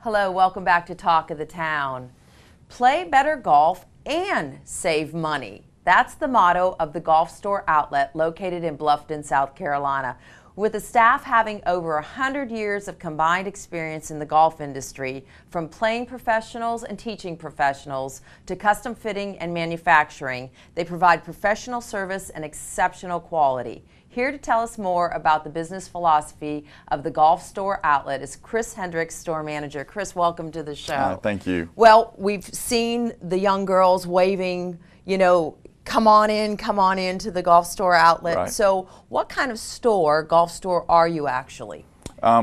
Hello, welcome back to Talk of the Town. Play better golf and save money. That's the motto of the Golf Store outlet located in Bluffton, South Carolina. With the staff having over 100 years of combined experience in the golf industry, from playing professionals and teaching professionals to custom fitting and manufacturing, they provide professional service and exceptional quality. Here to tell us more about the business philosophy of the Golf Store outlet is Chris Hendrix, store manager. Chris, welcome to the show. Thank you. Well, we've seen the young girls waving, come on in to the Golf Store outlet. Right. So what kind of golf store are you actually?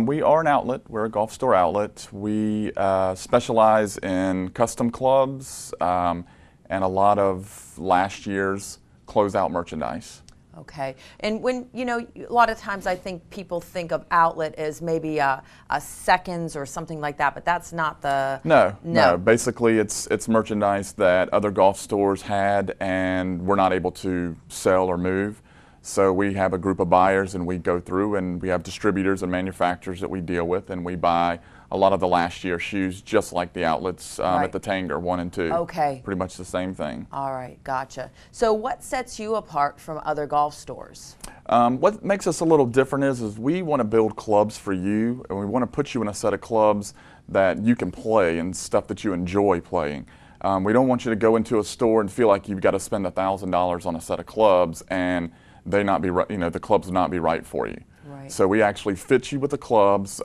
We are an outlet. We're a Golf Store outlet. We specialize in custom clubs and a lot of last year's closeout merchandise. Okay. And when, a lot of times I think people think of outlet as maybe a seconds or something like that, but that's not the... No. Basically, it's merchandise that other golf stores had and we're not able to sell or move. So we have a group of buyers and we go through and we have distributors and manufacturers that we deal with, and we buy a lot of the last year shoes just like the outlets at the Tanger 1 and 2. Okay. Pretty much the same thing. All right, gotcha. So what sets you apart from other golf stores? What makes us a little different is we want to build clubs for you, and we want to put you in a set of clubs that you can play and stuff that you enjoy playing. We don't want you to go into a store and feel like you've got to spend $1,000 on a set of clubs and they not be the clubs will not be right for you. Right. So we actually fit you with the clubs.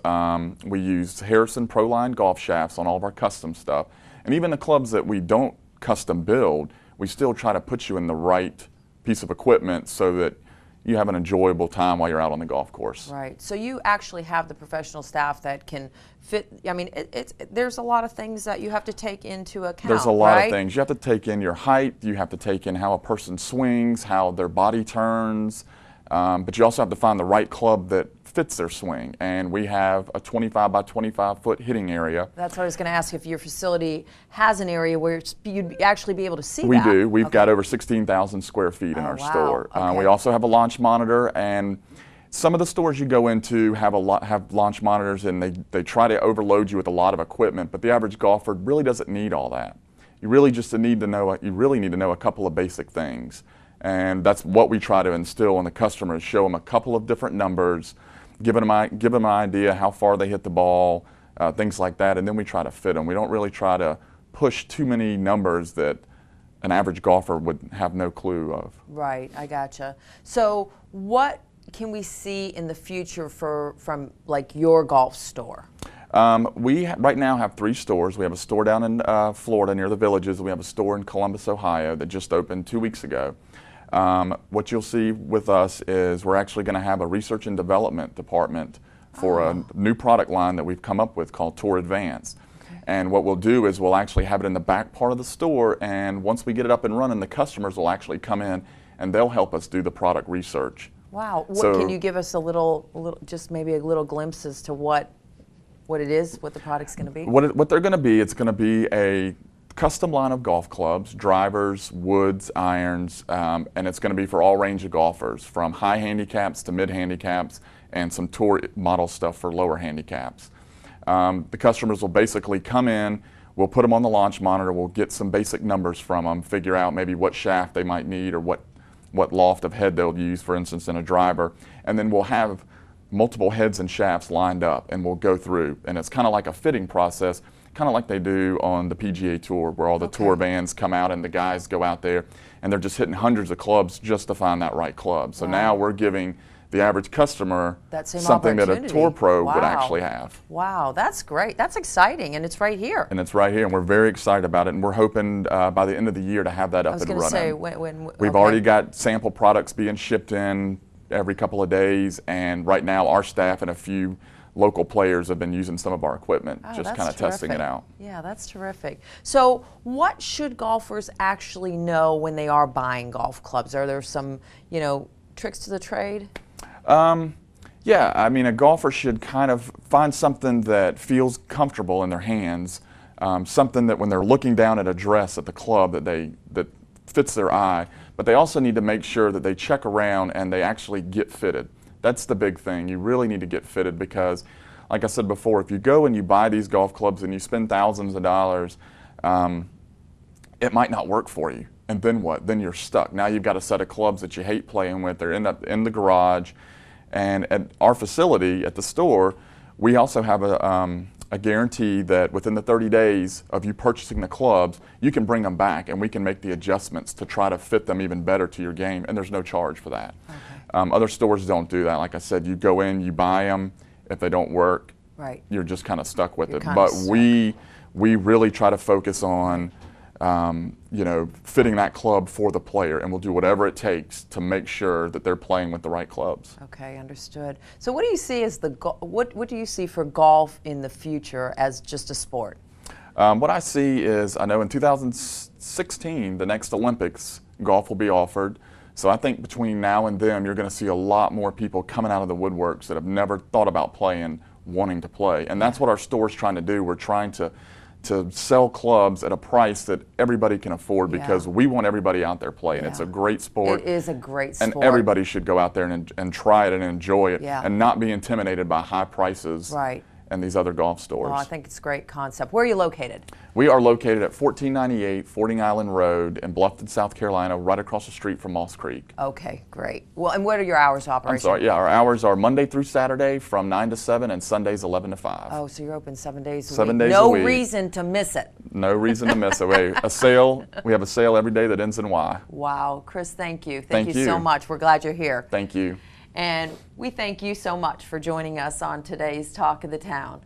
We use Harrison Pro-Line golf shafts on all of our custom stuff, and even the clubs that we don't custom build, we still try to put you in the right piece of equipment so that you have an enjoyable time while you're out on the golf course. Right. So you actually have the professional staff that can fit. I mean, there's a lot of things that you have to take into account. There's a lot right? of things. You have to take in your height. You have to take in how a person swings, how their body turns. But you also have to find the right club that fits their swing. And we have a 25 by 25 foot hitting area. That's what I was going to ask, if your facility has an area where you'd actually be able to see we that. We do. We've got over 16,000 square feet in our store. Okay. We also have a launch monitor, and some of the stores you go into have launch monitors, and they try to overload you with a lot of equipment, but the average golfer really doesn't need all that. You really need to know a couple of basic things. And that's what we try to instill in the customers, show them a couple of different numbers, give them an idea how far they hit the ball, things like that, and then we try to fit them. We don't really try to push too many numbers that an average golfer would have no clue of. Right, I gotcha. So what can we see in the future from like your golf store? We right now have 3 stores. We have a store down in Florida near the Villages. We have a store in Columbus, Ohio that just opened 2 weeks ago. What you'll see with us is we're actually going to have a research and development department for a new product line that we've come up with called Tour Advance. Okay. And what we'll do is we'll actually have it in the back part of the store, and once we get it up and running, the customers will actually come in and they'll help us do the product research. Wow. So, can you give us just maybe a little glimpse as to what it is, what the product's going to be? What they're going to be, it's going to be a custom line of golf clubs, drivers, woods, irons, and it's going to be for all range of golfers, from high handicaps to mid handicaps, and some tour model stuff for lower handicaps. The customers will basically come in, we'll put them on the launch monitor, we'll get some basic numbers from them, figure out maybe what shaft they might need or what loft of head they'll use, for instance, in a driver, and then we'll have multiple heads and shafts lined up, and we'll go through, and it's kind of like a fitting process, kind of like they do on the PGA Tour, where all the tour vans come out and the guys go out there and they're just hitting hundreds of clubs just to find that right club. So now we're giving the average customer something that a tour pro would actually have. Wow, that's great. That's exciting, and it's right here. And it's right here, and we're very excited about it, and we're hoping by the end of the year to have that up and running. I was going to say, We've already got sample products being shipped in every couple of days, and right now our staff and a few local players have been using some of our equipment, just kind of testing it out. Yeah, that's terrific. So what should golfers actually know when they are buying golf clubs? Are there some, tricks to the trade? Yeah, I mean, a golfer should kind of find something that feels comfortable in their hands, something that when they're looking down at a dress at the club that fits their eye, but they also need to make sure that they check around and they actually get fitted. That's the big thing. You really need to get fitted, because like I said before, if you go and you buy these golf clubs and you spend thousands of dollars, it might not work for you. And then what? Then you're stuck. Now you've got a set of clubs that you hate playing with. They're end up in the garage. And at our facility, at the store, we also have a guarantee that within the 30 days of you purchasing the clubs, you can bring them back and we can make the adjustments to try to fit them even better to your game, and there's no charge for that. Okay. Other stores don't do that. Like I said, you go in, you buy them. If they don't work, right, you're just kind of stuck with it. But we really try to focus on you know, fitting that club for the player, and we'll do whatever it takes to make sure that they're playing with the right clubs. Okay, understood. So what do you see as what do you see for golf in the future as just a sport? What I see is, I know in 2016, the next Olympics, golf will be offered. So I think between now and then, you're going to see a lot more people coming out of the woodworks that have never thought about playing, wanting to play. And that's what our store's trying to do. We're trying to sell clubs at a price that everybody can afford, because we want everybody out there playing. It's a great sport. It is a great sport. And everybody should go out there and try it and enjoy it, and not be intimidated by high prices and these other golf stores. Well, I think it's a great concept. Where are you located? We are located at 1498 Fording Island Road in Bluffton, South Carolina, right across the street from Moss Creek. Okay, great. Well, and what are your hours of operation? I'm sorry, our hours are Monday through Saturday from 9 to 7 and Sundays 11 to 5. Oh, so you're open 7 days a week. 7 days a week. No reason to miss it. No reason to miss it. We have a sale every day that ends in Y. Wow. Chris, thank you. Thank you so much. We're glad you're here. Thank you. And we thank you so much for joining us on today's Talk of the Town.